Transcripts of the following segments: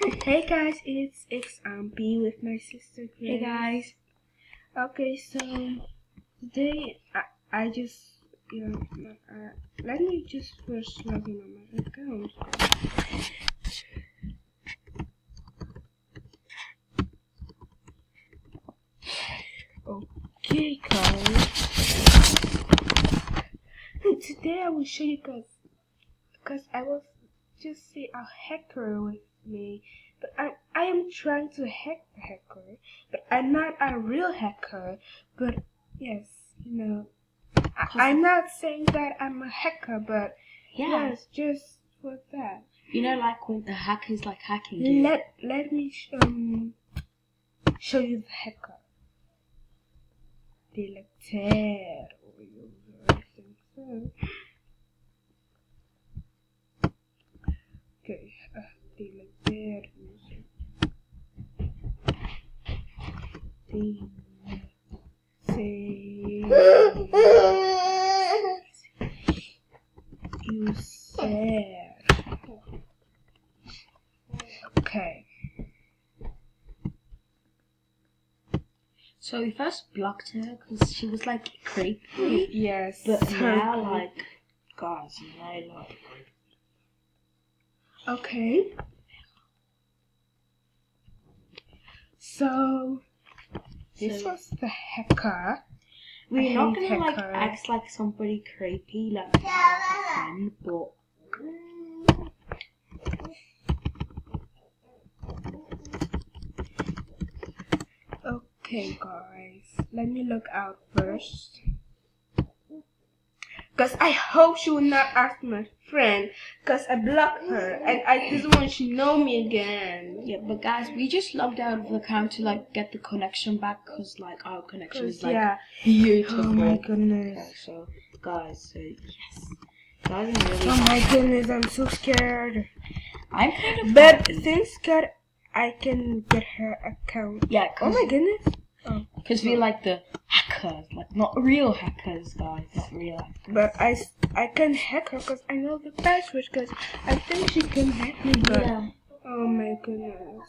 Hey guys, it's B with my sister Grace. Hey guys. Okay, so today I just let me just first log in on my account. Okay guys, today I will show you guys because I was just see a hacker with me, but I am trying to hack the hacker, but I'm not a real hacker. But yes, I'm not saying that I'm a hacker, but yes, just for that. Like when the hackers like hacking you. Let me show you the hacker. Delectar. Okay, delectar user. User. Okay. So we first blocked her because she was like creepy. Yes. But now, like, guys, Okay. So this was the hacker. We're not gonna like act like somebody creepy, like a friend, but. Okay guys, let me look out first. Cause I hope she will not ask my friend, cause I blocked her and I didn't want she know me again. Yeah, but guys, we just logged out of the account to like get the connection back, cause like our connection is like beautiful. Oh my goodness. Okay, so guys, yes. Guys, I'm really oh my goodness, I'm so scared. I'm kind of But since scared, I can get her account. Yeah. Oh my goodness. Because we're like the hackers, like not real hackers, guys, not real hackers. But I can hack her because I know the password, because I think she can hack me. But oh my goodness.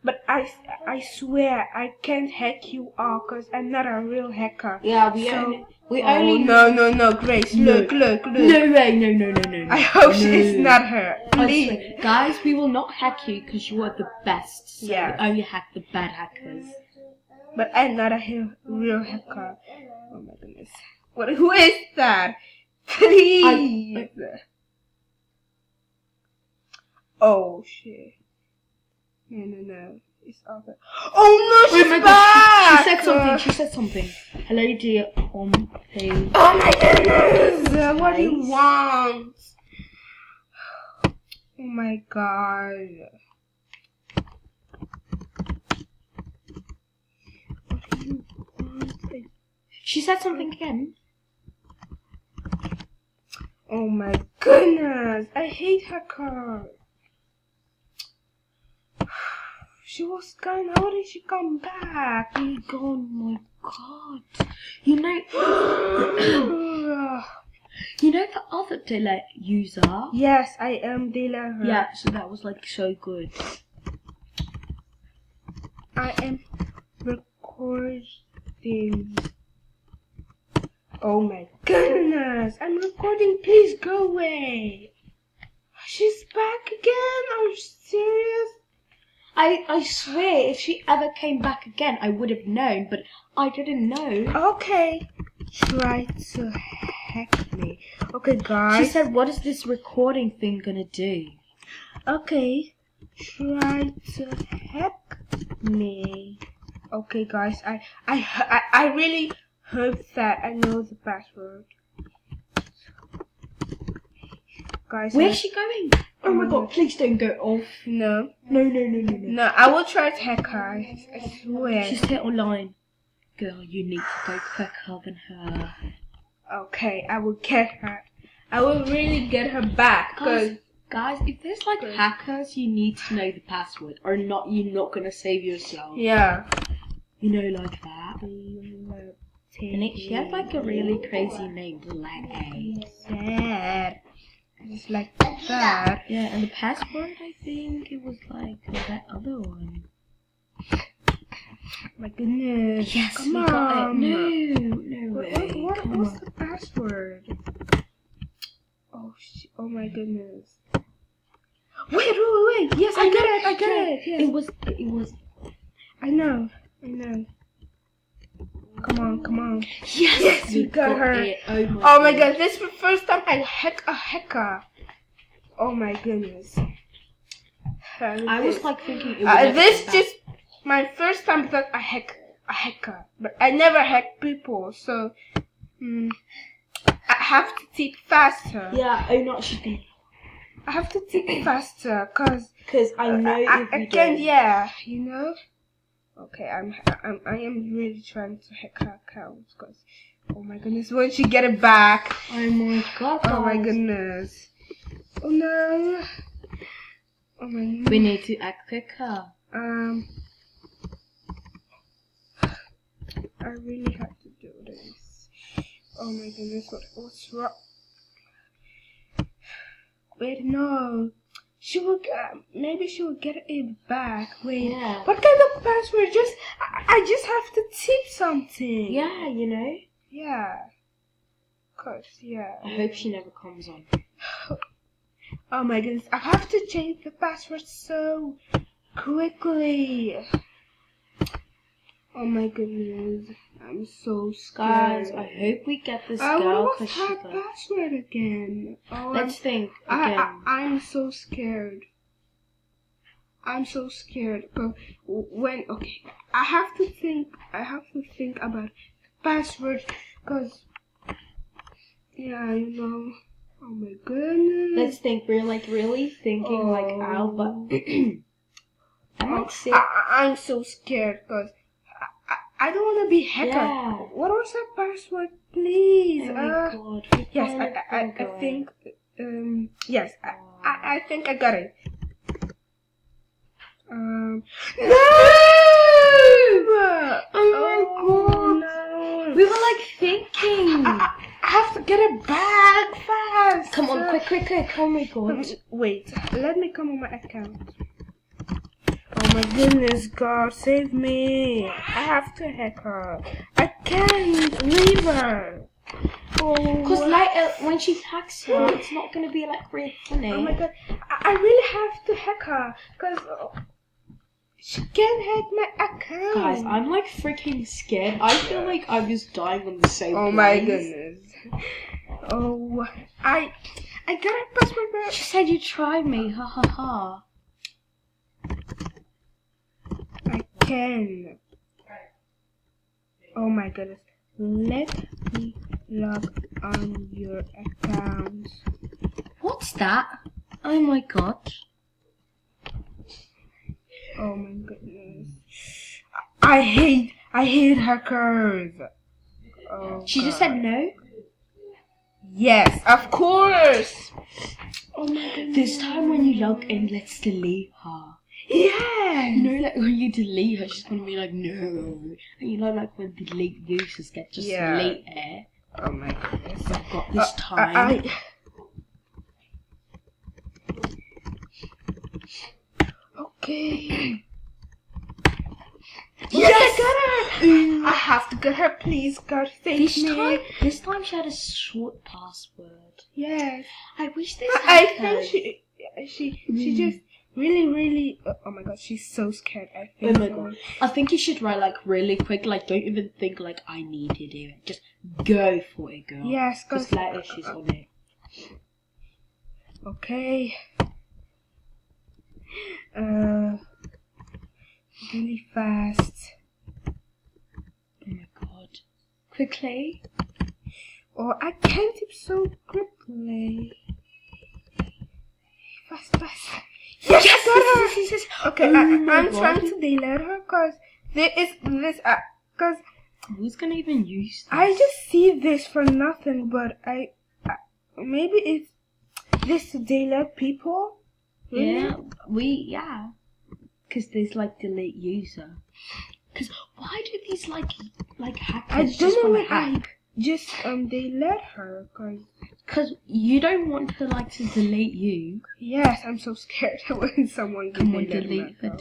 But I swear I can't hack you all because I'm not a real hacker. Yeah, we only. No, Grace, look. No way, no. I hope it's not her. Please. Guys, we will not hack you because you are the best. So yeah. We only hack the bad hackers. But I'm not a real hacker. Oh my goodness. Who is that? Please. Oh shit. No. It's over. Oh no, she's back! She said something. Hello dear, please. Oh my goodness! What do you want? Oh my god. She said something again. Oh my goodness! I hate her car. She was gone. How did she come back? Oh my god! You know the other delay user. Yes, I am delay her. Yeah, so that was like so good. I am recording. Oh my goodness! I'm recording. Please go away. She's back again. Are you serious? I swear, if she ever came back again, I would have known, but I didn't know. Okay. Try to hack me. Okay, guys. She said, what is this recording thing gonna do? Okay. Try to hack me. Okay, guys. I really hope that I know the password. Guys, where's she going? Oh my god, please don't go off. No. No, I will try to hack her. I swear. She's here online. Girl, you need to go quicker than her. Okay, I will get her. I will really get her back. Guys, if there's like hackers, you need to know the password. Or not, you're not going to save yourself. Yeah. Like that. And she had like a really crazy name, Delay. Sad. Just like that. Yeah, and the password, I think it was like that My goodness. Yes, Come we on. got it. No way. What's the password? Oh my goodness. Wait. Yes, I get it. Yes. It was. I know. Come on. Yes, we got her. It. Oh my god, this is the first time I hack a hacker. Oh my goodness. I was like thinking it would this just my first time that I hack a hacker, but I never hack people, so I have to type faster. Yeah, oh no, she's gonna. I have to type faster, cause I know I can't. Yeah, you know. Okay, I am really trying to hack her account, cause oh my goodness, when she get it back? Oh my god. Oh my goodness. Oh no. Oh my goodness. We need to act quicker. I really have to do this. Oh my goodness, what's wrong? Wait, no. Maybe she will get it back. Wait, Yeah. What kind of password? I just have to type something. Yeah, you know. Yeah. Yeah. I hope she never comes on. Oh my goodness, I have to change the password so quickly. Oh my goodness, I'm so scared. Guys, I hope we get this What girl was because her she's like. password again? Oh, Let's think again. I'm so scared. I'm so scared. But I have to think about password, cause yeah, you know. Oh my goodness. Let's think. We're like really thinking like out, but I might say. I'm so scared because I don't want to be hacker. Yeah. What was her password, please? Oh my god. Yes, I think. Yes, I think I got it. No! Oh my god. No. We were like thinking. I have to get it back fast. Come on, quick. Oh my god. Wait, let me come on my account. Oh my goodness, God, save me. I have to hack her. I can't leave her. Because later, when she hacks her, it's not going to be like really funny. Oh my god, I really have to hack her. Because she can't hack my account. Guys, I'm like freaking scared. I feel like I'm just dying on the same Oh my goodness. Oh, I got her password back. She said you tried me, ha ha ha. I can. Oh my goodness. Let me log on your account. What's that? Oh my god. Oh my goodness. I hate hackers. Oh, She just said no? yes, of course. Oh my goodness. This time when you log in, let's delete her. Yeah. You know, like when you delete her, she's gonna be like, no. And you know, like when delete users get just delete it. Oh my goodness. I've got this time. Okay. Yes! I got her. I have to get her, please. God, save me. This time she had a short password. Yes. I wish this. I think she just really. Oh my god, she's so scared. I think. Oh my god. I think you should write like really quick. Like, don't even think like I need to do it. Just go for it, girl. Yes, because later she's on it. Okay. Really fast. Oh my god. Quickly. Oh, I can't type so quickly. Fast. Yes, I got her. Okay, I'm trying to delete her because because who's gonna even use this? I just see this for nothing, but I maybe it's this to delete people. Really? Yeah, because there's like delete user. Because why do these like hackers I don't just know want what to hack? Just they let her because you don't want her like to delete you. Yes, I'm so scared when someone Come on, delete her.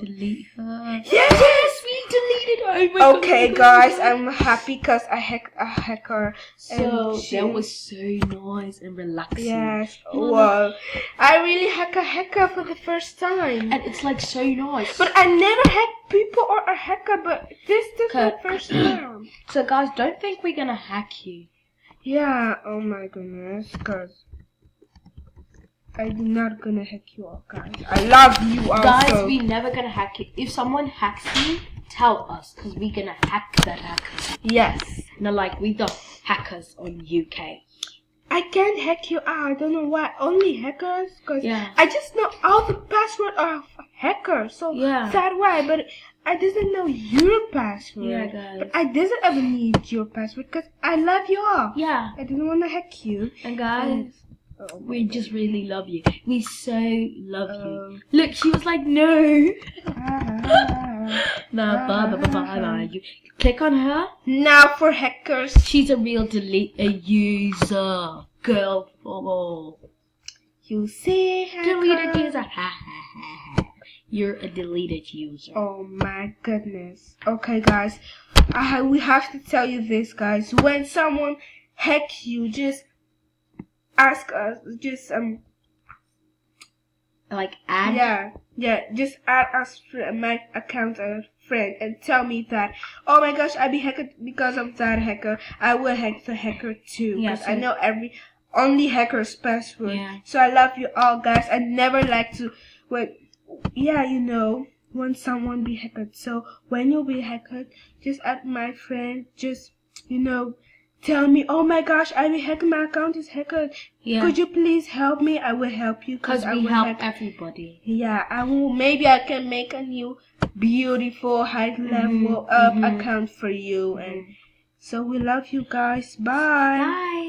Yes, we delete deleted. Oh my god. Okay, guys, I'm happy because I hacked a hacker. So and that was so nice and relaxing. Yes. Wow. I really hack a hacker for the first time. And it's like so nice. But I never hacked people or a hacker, but this is the first time. So guys, don't think we're gonna hack you. Yeah, oh my goodness, cause I'm not gonna hack you all, guys. I love you all. Guys, we never gonna hack you. If someone hacks you, tell us, cause we're gonna hack that hacker. Yes. No, like we the hackers on UK. I can't hack you out. I don't know why. Only hackers, cause Yeah. I just know all the password of hackers. So that's why. But I didn't know your password. Yeah, guys. But I didn't ever need your password because I love you all. Yeah. I didn't want to hack you. And guys, we just really love you. We so love you. Look, she was like, no. Bye. You click on her. Now for hackers. She's a real user. Girl. Oh. You see, hacker. Deleted user. You're a deleted user. Oh my goodness. Okay, guys. We have to tell you this, guys. When someone hacks you, just ask us. Just like add. Yeah. Just add us my account as friend and tell me that. Oh my gosh, I be hacked because of that hacker. I will hack the hacker too. Because I know only hacker's password. Yeah. So I love you all, guys. I never like to when someone be hacked. So when you be hacked, just add my friend. Just tell me. Oh my gosh, I be hacked. My account is hacked. Yeah. Could you please help me? I will help you. Because we help everybody. Yeah, I will. Maybe I can make a new beautiful high level up account for you. And so we love you guys. Bye. Bye.